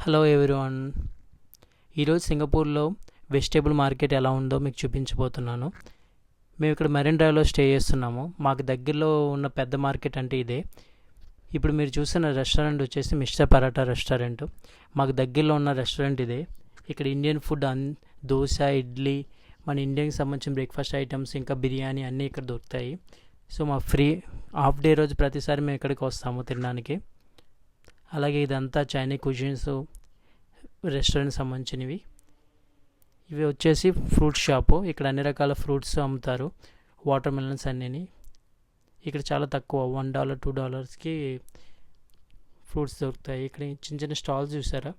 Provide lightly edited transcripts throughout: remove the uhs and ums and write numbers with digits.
Hello everyone. ఈరోజు సింగపూర్లో vegetable market ఎలా ఉందో మీకు చూపించబోతున్నాను. మేము ఇక్కడ మెరైన్ డ్రైవ్లో స్టే చేస్తున్నాము. మాకు దగ్గరలో ఉన్న పెద్ద మార్కెట్ అంటే ఇదే. ఇప్పుడు మీరు చూసిన రెస్టారెంట్ వచ్చేసి మిస్టర్ పరాటా రెస్టారెంట్. మాకు దగ్గరలో ఉన్న రెస్టారెంట్ ఇదే. ఇక్కడ ఇండియన్ ఫుడ్ దోశ, ఇడ్లీ, మన ఇండియాకి సంబంధించిన బ్రేక్ఫాస్ట్ ఐటమ్స్, ఇంకా బిర్యానీ అన్నీ ఇక్కడ దొరుకుతాయి. సో మా ఫ్రీ హాఫ్ డే రోజు ప్రతిసారి మేము ఇక్కడికి వస్తాము తినడానికి. అలాగే ఇదంతా చైనీస్ కుజిన్స్ రెస్టారెంట్ సంబంధించినవి. ఇవి వచ్చేసి ఫ్రూట్ షాపు. ఇక్కడ అన్ని రకాల ఫ్రూట్స్ అమ్ముతారు. వాటర్ మెలన్స్ అన్నీ ఇక్కడ చాలా తక్కువ, $1 $2కి ఫ్రూట్స్ దొరుకుతాయి. ఇక్కడ చిన్న చిన్న స్టాల్స్ చూసారా,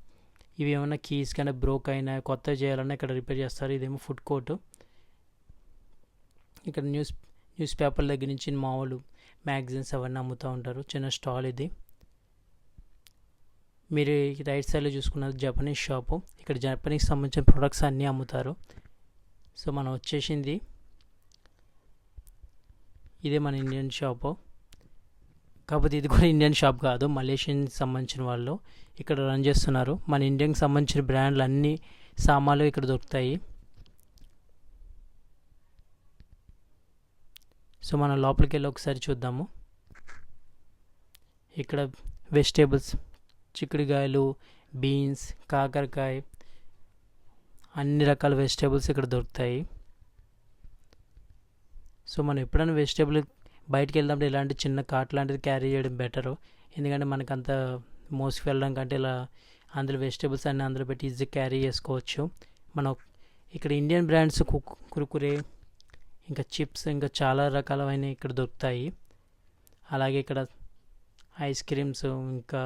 ఇవి ఏమైనా కీస్ కానీ బ్రోక్ అయినా కొత్త చేయాలన్నా ఇక్కడ రిపేర్ చేస్తారు. ఇదేమో ఫుడ్ కోర్టు. ఇక్కడ న్యూస్ పేపర్ దగ్గర నుంచి మామూలు మ్యాగజైన్స్ అవన్నీ అమ్ముతూ ఉంటారు. చిన్న స్టాల్ ఇది. మీరు రైట్ సైడ్లో చూసుకున్నది జపనీస్ షాపు. ఇక్కడ జపనీస్ సంబంధించిన ప్రొడక్ట్స్ అన్నీ అమ్ముతారు. సో మనం వచ్చేసింది ఇదే మన ఇండియన్ షాపు. కాకపోతే ఇది కూడా ఇండియన్ షాప్ కాదు, మలేషియన్ సంబంధించిన వాళ్ళు ఇక్కడ రన్ చేస్తున్నారు. మన ఇండియాకి సంబంధించిన బ్రాండ్లు అన్ని సామాన్లు ఇక్కడ దొరుకుతాయి. సో మనం లోపలికి వెళ్ళి ఒకసారి చూద్దాము. ఇక్కడ వెజిటేబుల్స్, చిక్కుడుకాయలు, బీన్స్, కాకరకాయ, అన్ని రకాల వెజిటేబుల్స్ ఇక్కడ దొరుకుతాయి. సో మనం ఎప్పుడైనా వెజిటేబుల్ బయటికి వెళ్దామంటే ఇలాంటి చిన్న కార్ట్ లాంటిది క్యారీ చేయడం బెటరు. ఎందుకంటే మనకంత మోసుకు వెళ్ళడం కంటే ఇలా అందులో వెజిటేబుల్స్ అన్నీ అందులో పెట్టి ఈజీగా క్యారీ చేసుకోవచ్చు. మనం ఇక్కడ ఇండియన్ బ్రాండ్స్ కుర్కురే, ఇంకా చిప్స్, ఇంకా చాలా రకాలైన ఇక్కడ దొరుకుతాయి. అలాగే ఇక్కడ ఐస్ క్రీమ్స్, ఇంకా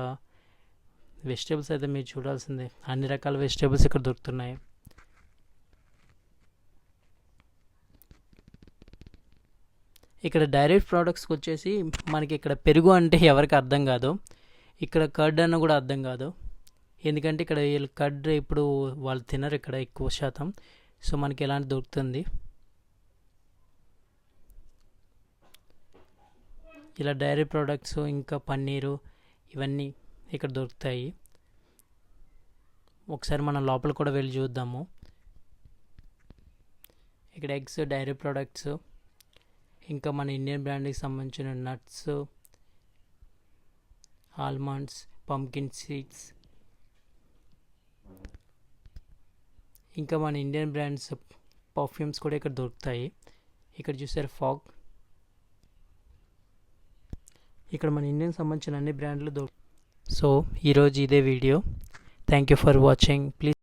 వెజిటేబుల్స్ అయితే మీరు చూడాల్సిందే. అన్ని రకాల వెజిటేబుల్స్ ఇక్కడ దొరుకుతున్నాయి. ఇక్కడ డైరెక్ట్ ప్రోడక్ట్స్కి వచ్చేసి మనకి ఇక్కడ పెరుగు అంటే ఎవరికి అర్థం కాదు, ఇక్కడ కర్డ్ అన్న కూడా అర్థం కాదు. ఎందుకంటే ఇక్కడ వీళ్ళు కర్డ్ ఇప్పుడు వాళ్ళు తినరు ఇక్కడ ఎక్కువ శాతం. సో మనకి ఎలాంటి దొరుకుతుంది. ఇలా డైరీ ప్రోడక్ట్స్, ఇంకా పన్నీరు, ఇవన్నీ ఇక్కడ దొరుకుతాయి. ఒకసారి మనం లోపల కూడా వెళ్ళి చూద్దాము. ఇక్కడ ఎగ్స్, డైరీ ప్రోడక్ట్స్, ఇంకా మన ఇండియన్ బ్రాండ్కి సంబంధించిన నట్స్, ఆల్మండ్స్, పంకిన్ సీడ్స్, ఇంకా మన ఇండియన్ బ్రాండ్స్ పర్ఫ్యూమ్స్ కూడా ఇక్కడ దొరుకుతాయి. ఇక్కడ చూసారు ఫాగ్. ఇక్కడ మన ఇండియన్ సంబంధించిన అన్ని బ్రాండ్లు దొరుకుతాయి. సో ఈరోజు ఇదే video. Thank you for watching. Please